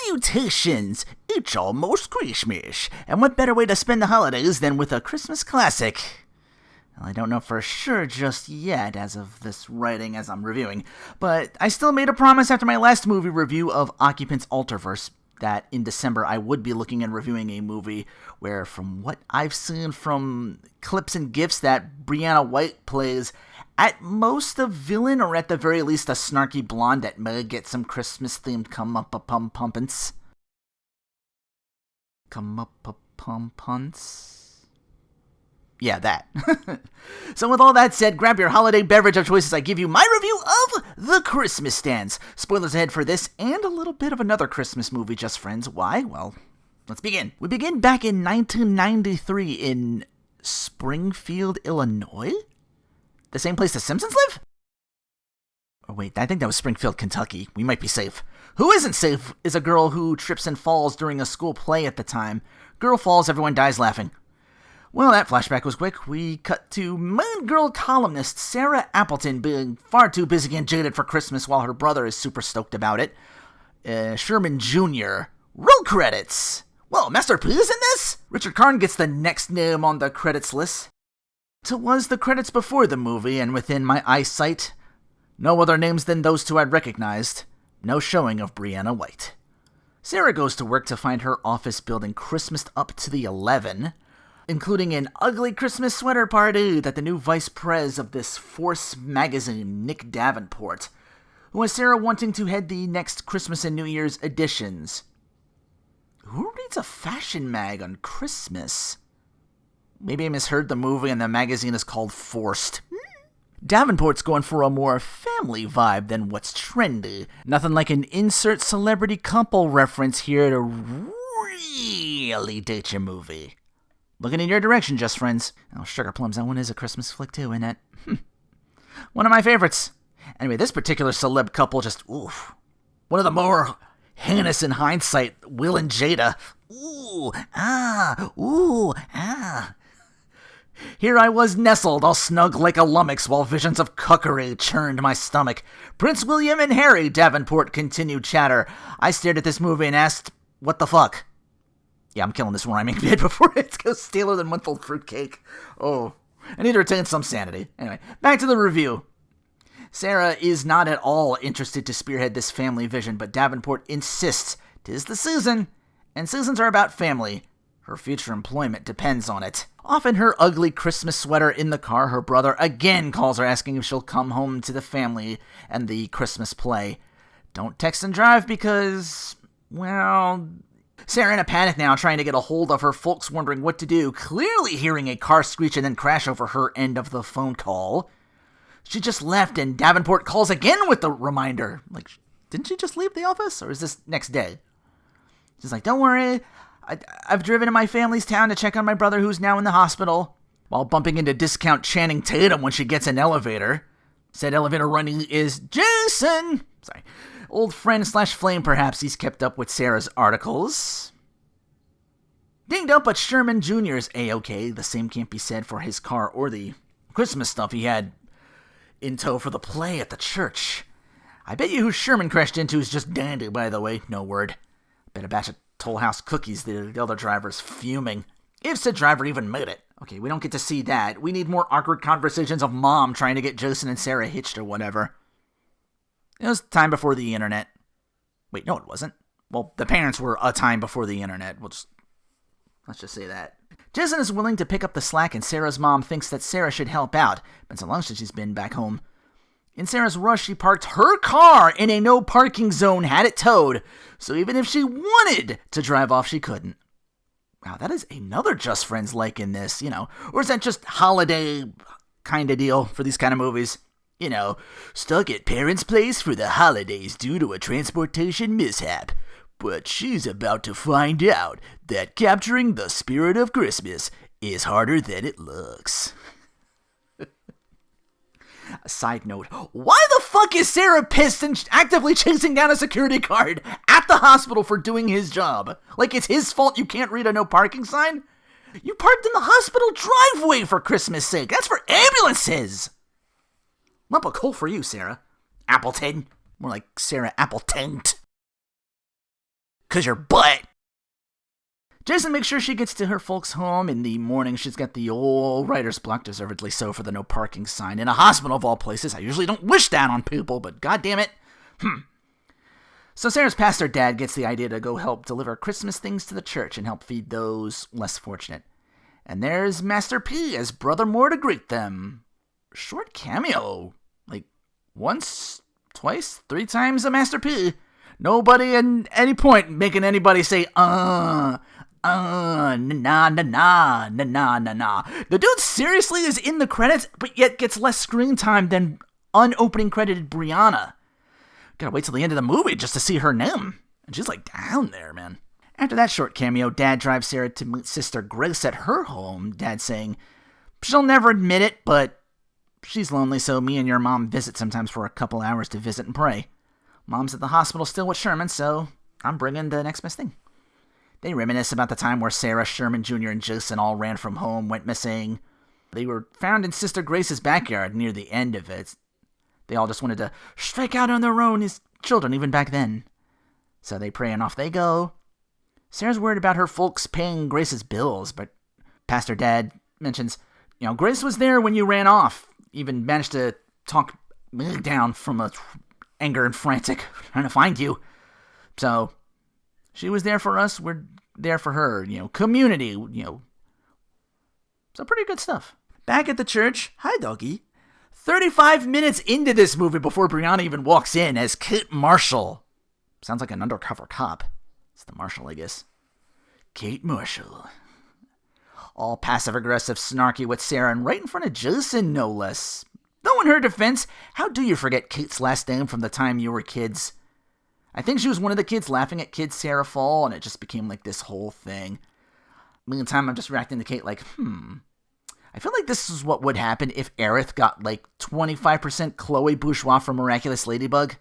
Salutations! It's almost Christmas, and what better way to spend the holidays than with a Christmas classic? Well, I don't know for sure just yet as of this writing as I'm reviewing, but I still made a promise after my last movie review of Occupants Alterverse that in December I would be looking and reviewing a movie where, from what I've seen from clips and gifs, that Briana White plays at most a villain, or at the very least a snarky blonde that may get some Christmas-themed come-up-a-pum-pumpance. Come-up-a-pum-punts? Yeah, that. So with all that said, grab your holiday beverage of choice as I give you my review of The Christmas Dance. Spoilers ahead for this and a little bit of another Christmas movie, just friends. Why? Well, let's begin. We begin back in 1993 in Springfield, Illinois? The same place the Simpsons live? Oh wait, I think that was Springfield, Kentucky. We might be safe. Who isn't safe is a girl who trips and falls during a school play at the time. Girl falls, everyone dies laughing. Well, that flashback was quick. We cut to Mean Girl columnist Sarah Appleton being far too busy and jaded for Christmas while her brother is super stoked about it. Sherman Jr. Roll credits! Well, Master P is in this? Richard Karn gets the next name on the credits list. It was the credits before the movie, and within my eyesight, no other names than those two I'd recognized. No showing of Briana White. Sarah goes to work to find her office building Christmased up to the 11, including an ugly Christmas sweater party that the new vice pres of this Force magazine, Nick Davenport, who has Sarah wanting to head the next Christmas and New Year's editions. Who reads a fashion mag on Christmas? Maybe I misheard the movie and the magazine is called Forced. Davenport's going for a more family vibe than what's trendy. Nothing like an insert celebrity couple reference here to really date your movie. Looking in your direction, just friends. Oh, Sugar Plums, that one is a Christmas flick too, isn't it? One of my favorites. Anyway, this particular celeb couple just, oof. One of the more heinous in hindsight, Will and Jada. Ooh, ah. Here I was nestled, all snug like a lummox, while visions of cuckery churned my stomach. Prince William and Harry, Davenport continued chatter. I stared at this movie and asked, what the fuck? Yeah, I'm killing this rhyming bit before it goes staler than month-old fruitcake. Oh, I need to retain some sanity. Anyway, back to the review. Sarah is not at all interested to spearhead this family vision, but Davenport insists 'tis the season, and seasons are about family. Her future employment depends on it. Off in her ugly Christmas sweater in the car, her brother again calls her asking if she'll come home to the family and the Christmas play. Don't text and drive because, well, Sarah in a panic now, trying to get a hold of her folks, wondering what to do, clearly hearing a car screech and then crash over her end of the phone call. She just left and Davenport calls again with the reminder. Like, didn't she just leave the office? Or is this next day? She's like, don't worry, I've driven to my family's town to check on my brother who's now in the hospital, while bumping into discount Channing Tatum when she gets an elevator. Said elevator running is Jason! Sorry. Old friend / flame, perhaps. He's kept up with Sarah's articles. Dinged up, but Sherman Jr. is A-okay. The same can't be said for his car or the Christmas stuff he had in tow for the play at the church. I bet you who Sherman crashed into is just dandy, by the way. No word. Bet a batch of Toll House cookies, the other driver's fuming. If said driver even made it. Okay, we don't get to see that. We need more awkward conversations of mom trying to get Jason and Sarah hitched or whatever. It was time before the internet. Wait, no it wasn't. Well, the parents were a time before the internet. Let's just say that. Jason is willing to pick up the slack and Sarah's mom thinks that Sarah should help out. Been so long since she's been back home. In Sarah's rush, she parked her car in a no parking zone, had it towed. So even if she wanted to drive off, she couldn't. Wow, that is another Just Friends like in this, you know. Or is that just holiday kind of deal for these kind of movies? You know, stuck at parents' place for the holidays due to a transportation mishap. But she's about to find out that capturing the spirit of Christmas is harder than it looks. A side note, why the fuck is Sarah pissed and actively chasing down a security guard at the hospital for doing his job? Like it's his fault you can't read a no parking sign? You parked in the hospital driveway, for Christmas sake. That's for ambulances. Lump of coal for you, Sarah. Appleton. More like Sarah Appleton. 'Cause your butt. Jason makes sure she gets to her folks' home. In the morning, she's got the old writer's block, deservedly so, for the no parking sign. In a hospital of all places. I usually don't wish that on people, but goddamn it. So Sarah's pastor dad gets the idea to go help deliver Christmas things to the church and help feed those less fortunate. And there's Master P as Brother Moore to greet them. Short cameo. Like, once, twice, 3 times a Master P. Nobody at any point making anybody say, na, na, na, na, na, na, na. The dude seriously is in the credits, but yet gets less screen time than unopening credited Briana. Gotta wait till the end of the movie just to see her name. And she's like down there, man. After that short cameo, Dad drives Sarah to meet Sister Grace at her home. Dad saying, she'll never admit it, but she's lonely, so me and your mom visit sometimes for a couple hours to visit and pray. Mom's at the hospital still with Sherman, so I'm bringing the next best thing. They reminisce about the time where Sarah, Sherman Jr., and Jason all ran from home, went missing. They were found in Sister Grace's backyard near the end of it. They all just wanted to strike out on their own as children, even back then. So they pray and off they go. Sarah's worried about her folks paying Grace's bills, but Pastor Dad mentions, Grace was there when you ran off. Even managed to talk me down from anger and frantic, trying to find you. So she was there for us. We're there for her. Community. So pretty good stuff. Back at the church. Hi, doggy. 35 minutes into this movie before Briana even walks in as Kate Marshall. Sounds like an undercover cop. It's the Marshal, I guess. Kate Marshall. All passive-aggressive, snarky with Sarah, and right in front of Jason, no less. Though in her defense, how do you forget Kate's last name from the time you were kids? I think she was one of the kids laughing at Kid Sarah fall, and it just became like this whole thing. Meantime, I'm just reacting to Kate like, I feel like this is what would happen if Aerith got like 25% Chloe Bourgeois from Miraculous Ladybug.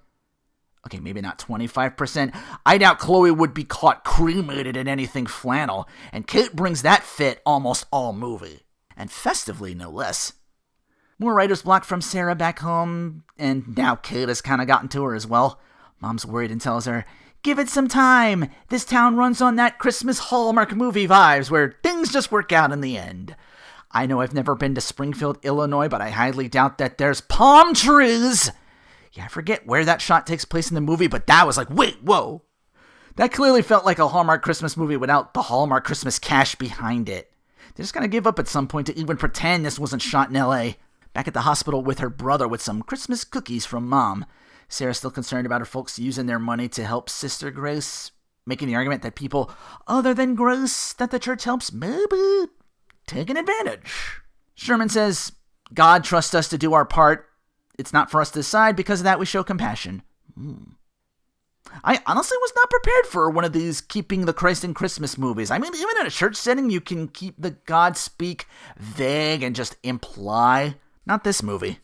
Okay, maybe not 25%. I doubt Chloe would be caught cremated in anything flannel, and Kate brings that fit almost all movie. And festively, no less. More writer's block from Sarah back home, and now Kate has kind of gotten to her as well. Mom's worried and tells her, give it some time. This town runs on that Christmas Hallmark movie vibes where things just work out in the end. I know I've never been to Springfield, Illinois, but I highly doubt that there's palm trees. Yeah, I forget where that shot takes place in the movie, but that was like, wait, whoa. That clearly felt like a Hallmark Christmas movie without the Hallmark Christmas cash behind it. They're just going to give up at some point to even pretend this wasn't shot in L.A. Back at the hospital with her brother with some Christmas cookies from Mom. Sarah's still concerned about her folks using their money to help Sister Grace, making the argument that people other than Grace that the church helps maybe taking advantage. Sherman says, God trusts us to do our part. It's not for us to decide. Because of that, we show compassion. I honestly was not prepared for one of these keeping the Christ in Christmas movies. I mean, even in a church setting, you can keep the God speak vague and just imply. Not this movie.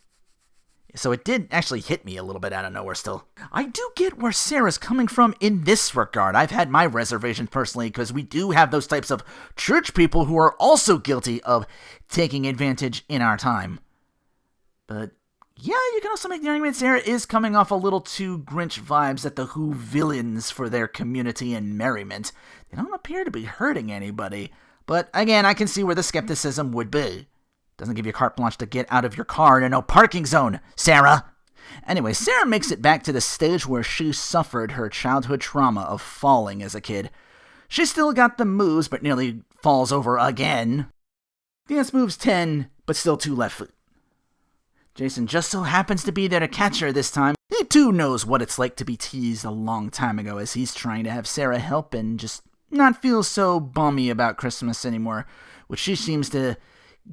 So it did actually hit me a little bit out of nowhere still. I do get where Sarah's coming from in this regard. I've had my reservations personally because we do have those types of church people who are also guilty of taking advantage in our time. But yeah, you can also make the argument Sarah is coming off a little too Grinch vibes at the Who villains for their community and merriment. They don't appear to be hurting anybody. But again, I can see where the skepticism would be. Doesn't give you carte blanche to get out of your car in a no parking zone, Sarah. Anyway, Sarah makes it back to the stage where she suffered her childhood trauma of falling as a kid. She still got the moves, but nearly falls over again. Dance moves 10, but still 2 left foot. Jason just so happens to be there to catch her this time. He too knows what it's like to be teased a long time ago as he's trying to have Sarah help and just not feel so bummy about Christmas anymore, which she seems to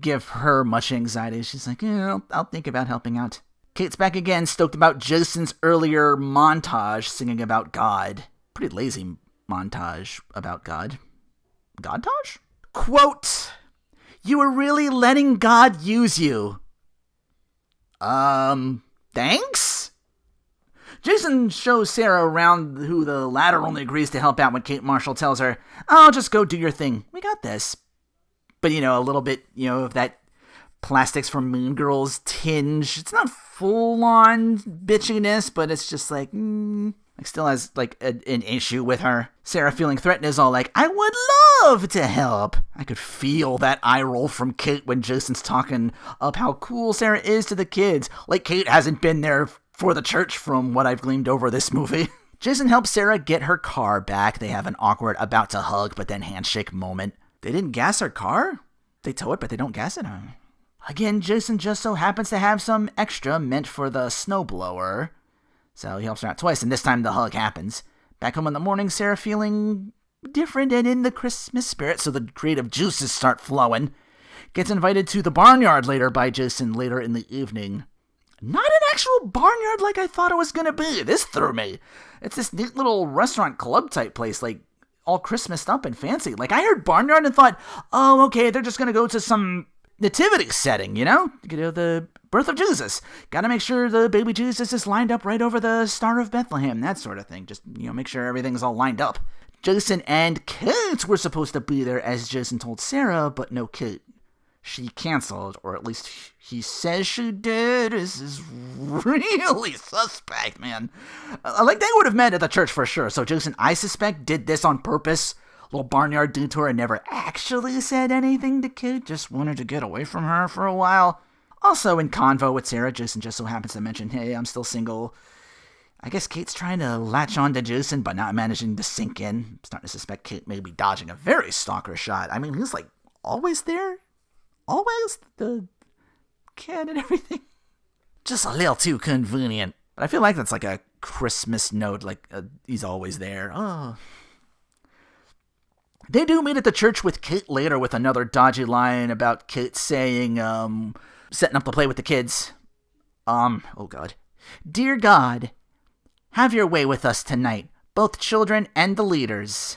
give her much anxiety. She's like, yeah, I'll think about helping out. Kate's back again, stoked about Jason's earlier montage singing about God. Pretty lazy montage about God. Godtage? Quote, you were really letting God use you. Thanks? Jason shows Sarah around, who the latter only agrees to help out when Kate Marshall tells her, oh, just go do your thing. We got this. But, a little bit, of that Plastics from Mean Girls tinge. It's not full-on bitchiness, but it's just like, Like, still has, like, an issue with her. Sarah, feeling threatened, is all like, I would love to help. I could feel that eye roll from Kate when Jason's talking up how cool Sarah is to the kids. Like, Kate hasn't been there for the church from what I've gleaned over this movie. Jason helps Sarah get her car back. They have an awkward about to hug but then handshake moment. They didn't gas her car? They tow it, but they don't gas it? Again, Jason just so happens to have some extra meant for the snowblower. So he helps her out twice, and this time the hug happens. Back home in the morning, Sarah feeling different and in the Christmas spirit, so the creative juices start flowing. Gets invited to the barnyard later by Jason later in the evening. Not an actual barnyard like I thought it was going to be. This threw me. It's this neat little restaurant club type place, like all Christmased up and fancy. Like, I heard barnyard and thought, oh, okay, they're just going to go to some nativity setting, you know? The birth of Jesus. Got to make sure the baby Jesus is lined up right over the Star of Bethlehem, that sort of thing. Just, make sure everything's all lined up. Jason and Kate were supposed to be there, as Jason told Sarah, but no Kate. She canceled, or at least he says she did. This is really suspect, man. Like, they would have met at the church for sure. So Jason, I suspect, did this on purpose. Little barnyard detour and never actually said anything to Kate. Just wanted to get away from her for a while. Also, in convo with Sarah, Jason just so happens to mention, hey, I'm still single. I guess Kate's trying to latch on to Jason, but not managing to sink in. I'm starting to suspect Kate may be dodging a very stalker shot. I mean, he's like always there. Always the kid and everything. Just a little too convenient. But I feel like that's like a Christmas note, like he's always there. Oh. They do meet at the church with Kate later with another dodgy line about Kate saying, setting up the play with the kids. Oh God. Dear God, have your way with us tonight, both children and the leaders.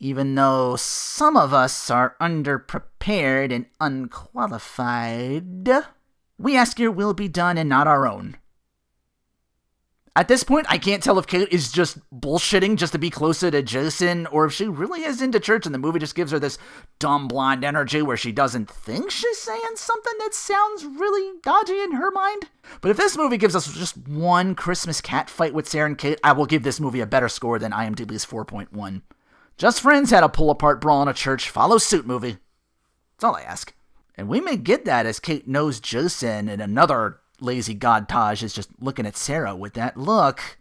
Even though some of us are underprepared and unqualified, we ask your will be done and not our own. At this point, I can't tell if Kate is just bullshitting just to be closer to Jason, or if she really is into church and the movie just gives her this dumb blonde energy where she doesn't think she's saying something that sounds really dodgy in her mind. But if this movie gives us just one Christmas cat fight with Sarah and Kate, I will give this movie a better score than IMDb's 4.1. Just Friends had a pull-apart brawl in a church, follow suit movie. That's all I ask. And we may get that as Kate knows Jason and another lazy godtage is just looking at Sarah with that look.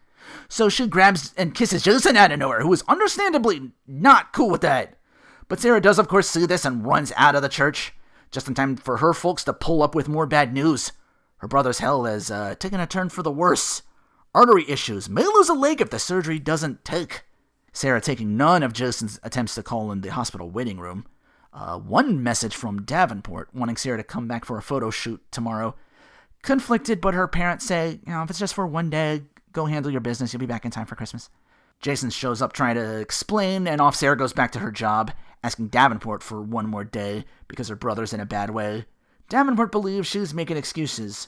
So she grabs and kisses Jason out of nowhere, who is understandably not cool with that. But Sarah does, of course, see this and runs out of the church, just in time for her folks to pull up with more bad news. Her brother's health has taken a turn for the worse. Artery issues, may lose a leg if the surgery doesn't take. Sarah taking none of Jason's attempts to call in the hospital waiting room. One message from Davenport wanting Sarah to come back for a photo shoot tomorrow. Conflicted, but her parents say, if it's just for one day, go handle your business. You'll be back in time for Christmas. Jason shows up trying to explain, and off Sarah goes back to her job, asking Davenport for one more day because her brother's in a bad way. Davenport believes she's making excuses,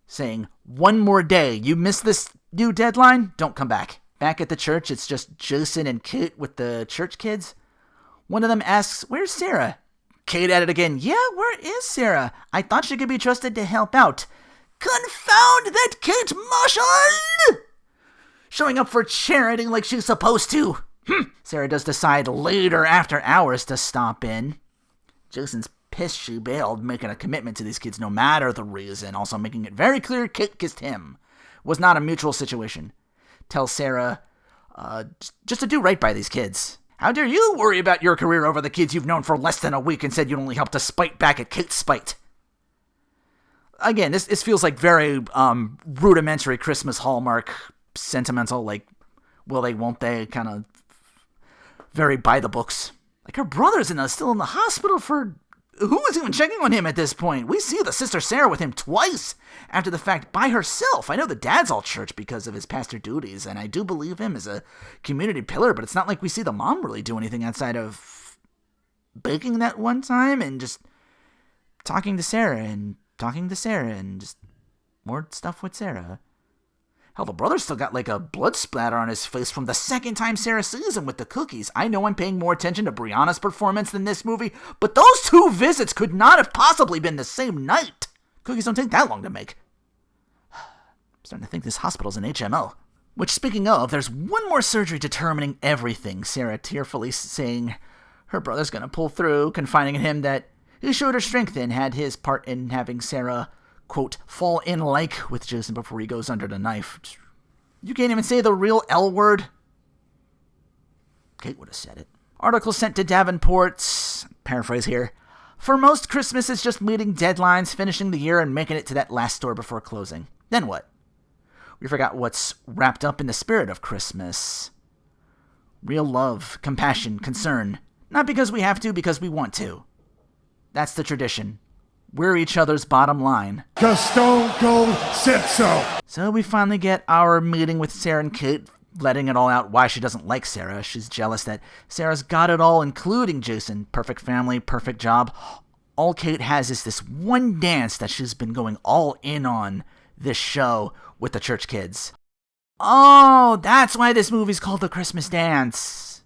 saying, one more day. You missed this new deadline? Don't come back. Back at the church, it's just Jason and Kate with the church kids. One of them asks, where's Sarah? Kate at it again. Yeah, where is Sarah? I thought she could be trusted to help out. Confound that Kate Marshall! Showing up for charity like she's supposed to. Sarah does decide later after hours to stop in. Jason's pissed she bailed, making a commitment to these kids no matter the reason, also making it very clear Kate kissed him. It was not a mutual situation. Tells Sarah just to do right by these kids. How dare you worry about your career over the kids you've known for less than a week and said you'd only help to spite back at Kate's spite. Again, this feels like very rudimentary Christmas Hallmark, sentimental, like, will they, won't they, kind of very by the books. Like, her brother's still in the hospital for... Who is even checking on him at this point? We see the sister Sarah with him twice after the fact by herself. I know the dad's all church because of his pastor duties, and I do believe him as a community pillar, but it's not like we see the mom really do anything outside of baking that one time and just talking to Sarah and just more stuff with Sarah. Hell, the brother still got like a blood splatter on his face from the second time Sarah sees him with the cookies. I know I'm paying more attention to Briana's performance than this movie, but those two visits could not have possibly been the same night. Cookies don't take that long to make. I'm starting to think this hospital's an HMO. Which, speaking of, there's one more surgery determining everything, Sarah tearfully saying her brother's gonna pull through, confiding in him that he showed her strength and had his part in having Sarah, quote, fall in like with Jason before he goes under the knife. You can't even say the real L word. Kate would have said it. Article sent to Davenport, paraphrase here, for most, Christmas is just meeting deadlines, finishing the year, and making it to that last store before closing. Then what? We forgot what's wrapped up in the spirit of Christmas. Real love, compassion, concern. Not because we have to, because we want to. That's the tradition. We're each other's bottom line. 'Cause Stone Cold said so. So we finally get our meeting with Sarah and Kate, letting it all out why she doesn't like Sarah. She's jealous that Sarah's got it all, including Jason. Perfect family, perfect job. All Kate has is this one dance that she's been going all in on this show with the church kids. Oh, that's why this movie's called The Christmas Dance.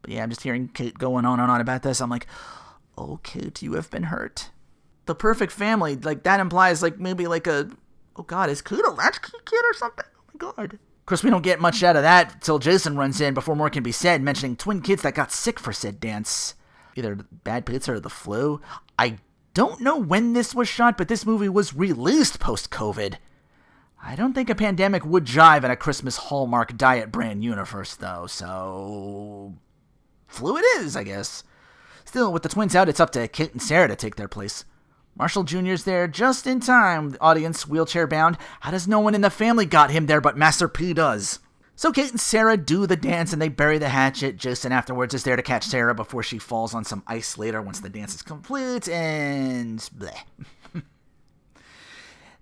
But yeah, I'm just hearing Kate going on and on about this. I'm like, oh, Kate, you have been hurt. The perfect family, like, that implies, like, maybe like a, oh God, is Kate a latchkey kid or something? Oh my God. Of course, we don't get much out of that till Jason runs in before more can be said, mentioning twin kids that got sick for said dance. Either bad pizza or the flu. I don't know when this was shot, but this movie was released post-COVID. I don't think a pandemic would jive in a Christmas Hallmark diet brand universe, though, so flu it is, I guess. Still, with the twins out, it's up to Kate and Sarah to take their place. Marshall Jr.'s there just in time, the audience wheelchair-bound. How does no one in the family got him there but Master P does? So Kate and Sarah do the dance and they bury the hatchet. Jason afterwards is there to catch Sarah before she falls on some ice later once the dance is complete, and bleh.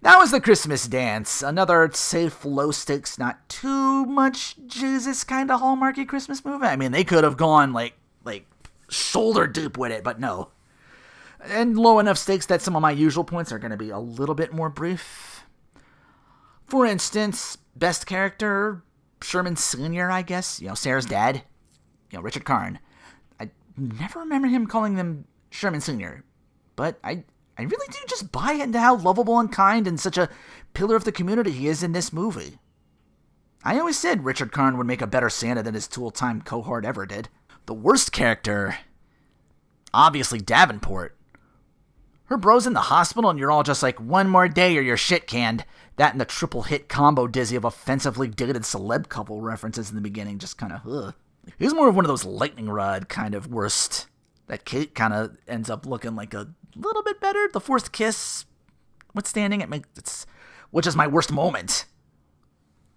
That was The Christmas Dance. Another safe, low-stakes, not too much Jesus kind of Hallmarky Christmas movie. I mean, they could have gone like shoulder deep with it, but no. And low enough stakes that some of my usual points are going to be a little bit more brief. For instance, best character, Sherman Sr., I guess. Sarah's dad. Richard Karn. I never remember him calling them Sherman Sr., but I really do just buy into how lovable and kind and such a pillar of the community he is in this movie. I always said Richard Karn would make a better Santa than his Tool-time cohort ever did. The worst character, obviously Davenport. Her bro's in the hospital and you're all just like, one more day or you're shit canned. That and the triple hit combo dizzy of offensively dated celeb couple references in the beginning just kind of, ugh. He's more of one of those lightning rod kind of worst. That Kate kind of ends up looking like a little bit better. The fourth kiss, withstanding it, which is my worst moment.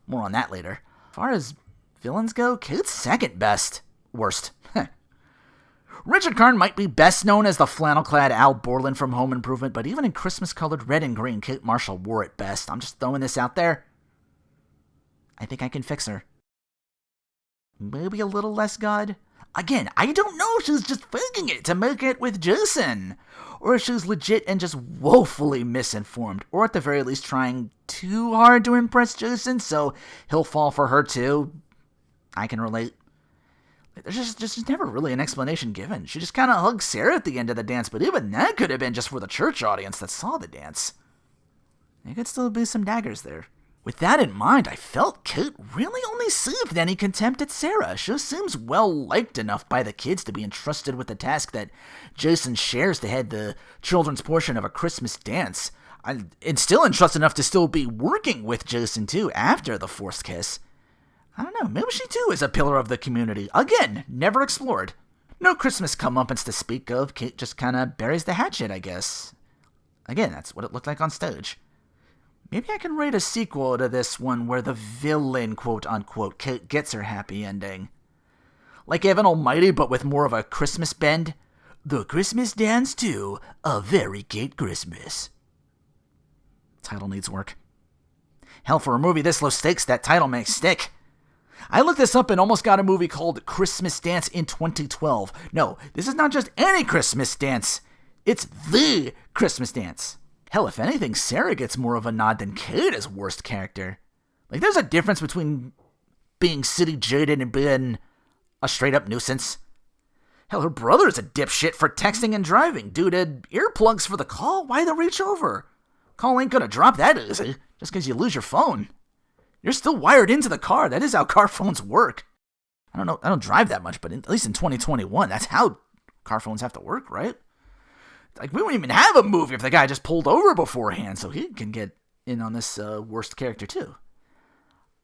More on that later. As far as villains go, Kate's second best. Worst. Richard Karn might be best known as the flannel-clad Al Borland from Home Improvement, but even in Christmas-colored red and green, Kate Marshall wore it best. I'm just throwing this out there. I think I can fix her. Maybe a little less God. Again, I don't know if she's just faking it to make it with Jason, or if she's legit and just woefully misinformed, or at the very least trying too hard to impress Jason, so he'll fall for her too. I can relate. There's just never really an explanation given. She just kind of hugs Sarah at the end of the dance, but even that could have been just for the church audience that saw the dance. There could still be some daggers there. With that in mind, I felt Kate really only seethed any contempt at Sarah. She seems well-liked enough by the kids to be entrusted with the task that Jason shares to head the children's portion of A Christmas Dance. And still entrusted enough to still be working with Jason, too, after the forced kiss. I don't know, maybe she too is a pillar of the community. Again, never explored. No Christmas comeuppance to speak of. Kate just kind of buries the hatchet, I guess. Again, that's what it looked like on stage. Maybe I can write a sequel to this one where the villain, quote-unquote, Kate gets her happy ending. Like Evan Almighty, but with more of a Christmas bend. The Christmas Dance 2, A Very Kate Christmas. Title needs work. Hell, for a movie this low stakes, that title may stick. I looked this up and almost got a movie called Christmas Dance in 2012. No, this is not just any Christmas dance. It's the Christmas Dance. Hell, if anything, Sarah gets more of a nod than Kate as worst character. Like, there's a difference between being city jaded and being a straight-up nuisance. Hell, her brother is a dipshit for texting and driving. Dude had earplugs for the call. Why the reach over? Call ain't gonna drop that easy, just because you lose your phone. You're still wired into the car. That is how car phones work. I don't know. I don't drive that much, but at least in 2021, that's how car phones have to work, right? Like, we wouldn't even have a movie if the guy just pulled over beforehand, so he can get in on this worst character too.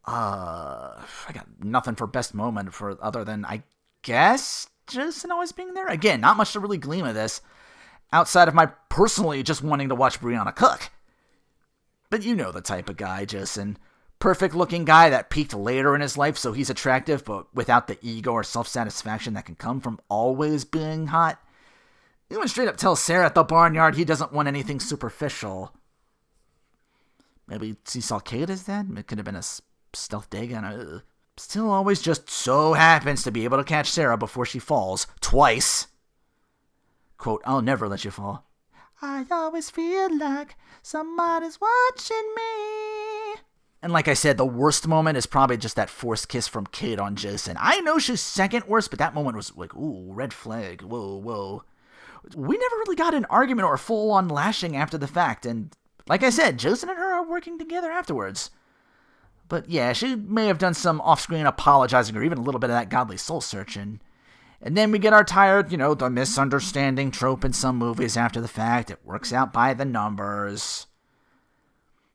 I got nothing for best moment for other than, I guess, Jason always being there. Again, not much to really glean of this, outside of my personally just wanting to watch Briana cook. But you know the type of guy, Jason. Perfect looking guy that peaked later in his life, so he's attractive, but without the ego or self-satisfaction that can come from always being hot. He went straight up tell Sarah at the barnyard he doesn't want anything superficial. Maybe he saw Kate as that? It could have been a stealth dig on it. Still always just so happens to be able to catch Sarah before she falls. Twice. Quote, I'll never let you fall. I always feel like somebody's watching me. And like I said, the worst moment is probably just that forced kiss from Kate on Jason. I know she's second worst, but that moment was like, ooh, red flag. Whoa. We never really got an argument or full-on lashing after the fact, and like I said, Jason and her are working together afterwards. But yeah, she may have done some off-screen apologizing or even a little bit of that godly soul-searching. And then we get our tired, the misunderstanding trope in some movies after the fact. It works out by the numbers.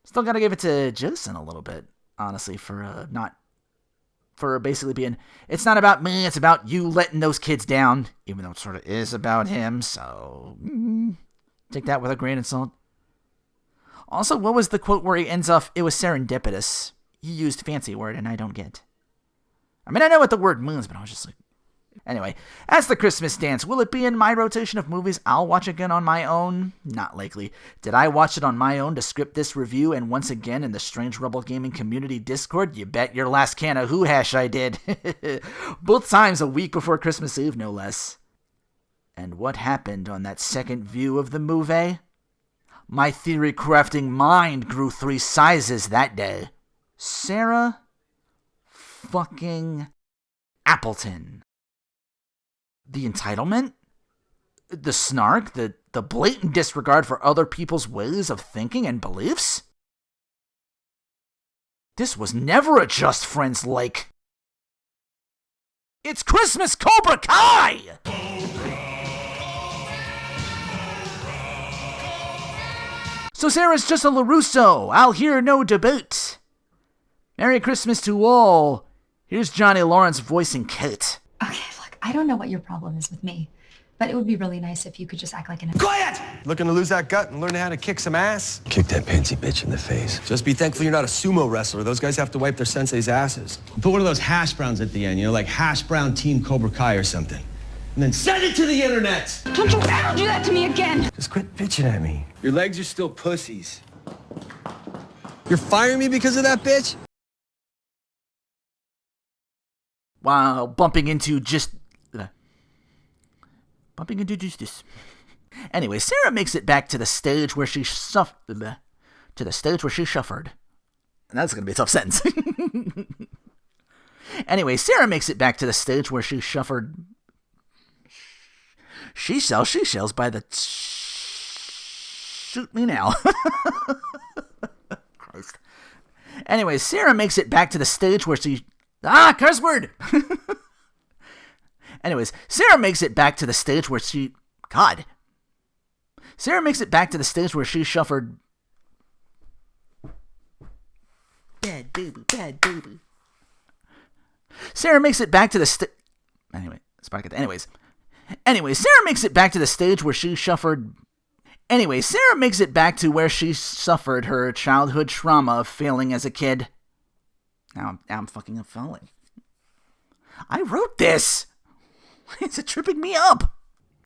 Still gotta give it to Jason a little bit, honestly, for basically being, it's not about me, it's about you letting those kids down, even though it sort of is about him, so take that with a grain of salt. Also, what was the quote where he ends off, it was serendipitous? He used fancy word, and I don't get. I mean, I know what the word means, but I was just like, anyway, as the Christmas dance, will it be in my rotation of movies I'll watch again on my own? Not likely. Did I watch it on my own to script this review and once again in the Strange Rebel Gaming community Discord? You bet your last can of Who Hash I did. Both times a week before Christmas Eve, no less. And what happened on that second view of the movie? My theory-crafting mind grew 3 sizes that day. Sarah fucking Appleton. The entitlement, the snark, the blatant disregard for other people's ways of thinking and beliefs. This was never a just friends like. It's Christmas Cobra Kai! So Sarah's just a LaRusso. I'll hear no debate. Merry Christmas to all. Here's Johnny Lawrence voicing Kate. Okay, look, I don't know what your problem is with me, but it would be really nice if you could just act like an... Quiet! Looking to lose that gut and learn how to kick some ass? Kick that pansy bitch in the face. Just be thankful you're not a sumo wrestler. Those guys have to wipe their sensei's asses. Put one of those hash browns at the end, like Hash Brown Team Cobra Kai or something. And then send it to the internet! Don't you ever do that to me again! Just quit bitching at me. Your legs are still pussies. You're firing me because of that bitch? Wow, bumping into this. Anyway, Sarah makes it back to the stage where she suffered. And that's gonna be a tough sentence. Anyway, Sarah makes it back to the stage where she suffered. She sells seashells by the... Shoot me now. Christ. Anyway, Sarah makes it back to the stage where she... curse word! Anyways, Sarah makes it back to the stage where she... God. Sarah makes it back to the stage where she suffered... Bad baby. Sarah makes it back to the Anyway, Sarah makes it back to the stage where she suffered... Sarah makes it back to where she suffered her childhood trauma of failing as a kid. Now I'm fucking up falling. I wrote this! It's tripping me up!